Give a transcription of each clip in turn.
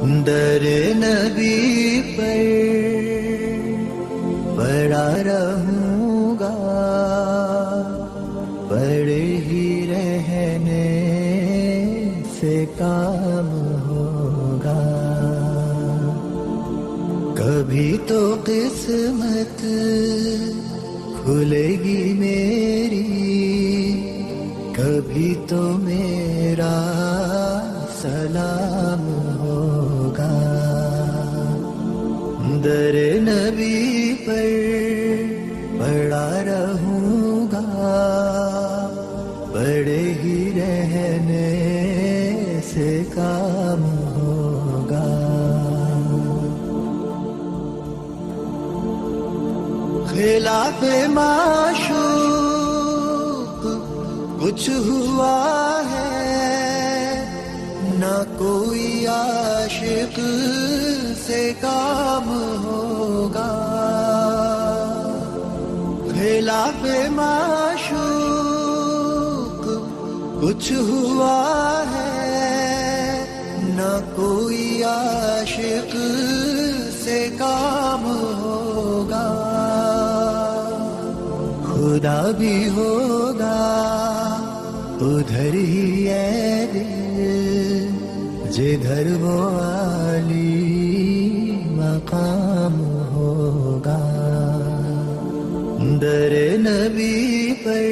در نبی پر پڑا رہوں گا، پڑے ہی رہنے سے کام ہوگا. کبھی تو قسمت کھلے گی میری، کبھی تو میرا سلام ہوگا. در نبی پر پڑا رہوں گا، پڑے ہی رہنے سے کام ہوگا. خلاف معشوق کچھ ہوا ہے، نہ کوئی عاشق سے کام ہوگا. خلاف معشوق کچھ ہوا ہے، نہ کوئی عاشق سے کام ہوگا. خدا بھی ہوگا ادھر ہی اے دل، جدھر وہ عالی مقام ہوگا. در نبی پر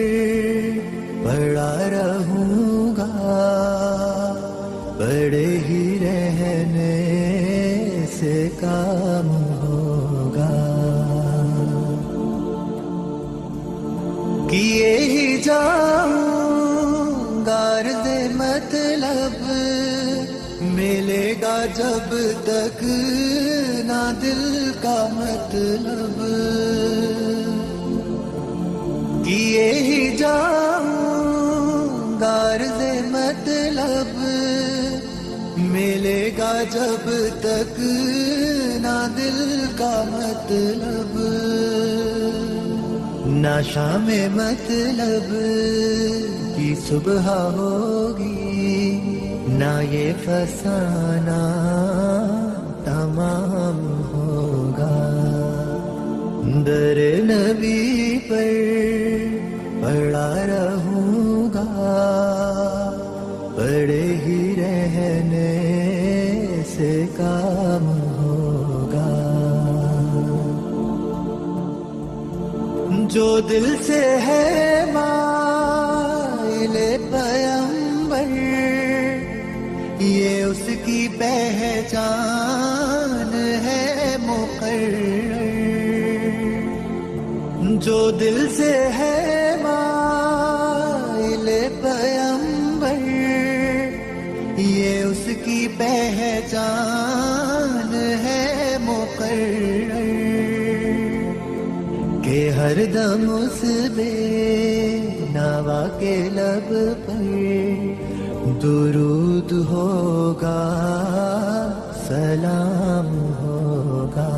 پڑا رہوں گا، پڑے ہی رہنے سے کام ہوگا. کیے ہی جاؤں غرض مطلب، ملے گا جب تک نہ دل کا مطلب. کیے ہی جاؤں غرض مطلب، ملے گا جب تک نہ دل کا مطلب. نہ شام مطلب کی صبح ہوگی، نہ یہ فسانہ تمام ہوگا. در نبی پر پڑا رہوں گا، پڑے ہی رہنے سے کام ہوگا. جو دل سے ہے مائل پیمبر، یہ اس کی پہچان ہے مقرر. جو دل سے ہے مائل پیمبر، یہ اس کی پہچان ہے مقرر. کہ ہر دم اس بے نوا کے لب پر درود ہوگا، سلام ہوگا.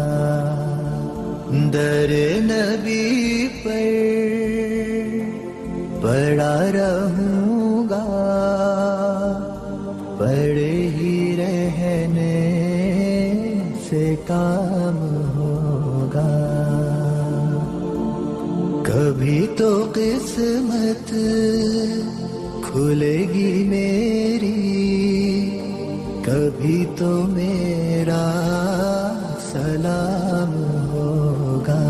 در نبی پر پڑا رہوں گا، پڑے ہی رہنے سے کام ہوگا. کبھی تو قسمت کھلے گی میری، کبھی تو میرا سلام ہوگا.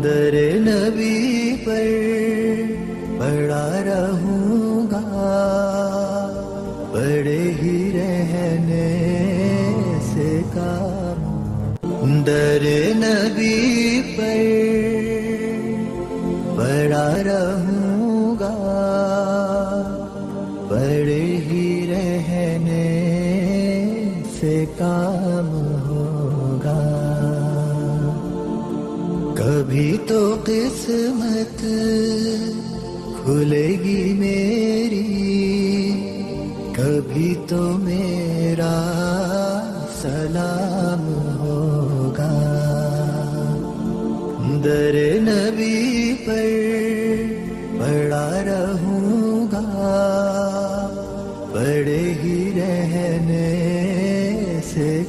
در نبی پر پڑا رہوں گا، پڑے ہی رہنے سے کام. در نبی پر پڑا رہوں گا، پڑے ہی رہنے سے کام ہوگا. کبھی تو قسمت کھلے گی میری، کبھی تو میرا سلام ہوگا. در نبی پر پڑا رہوں گا، پڑے ہی رہنے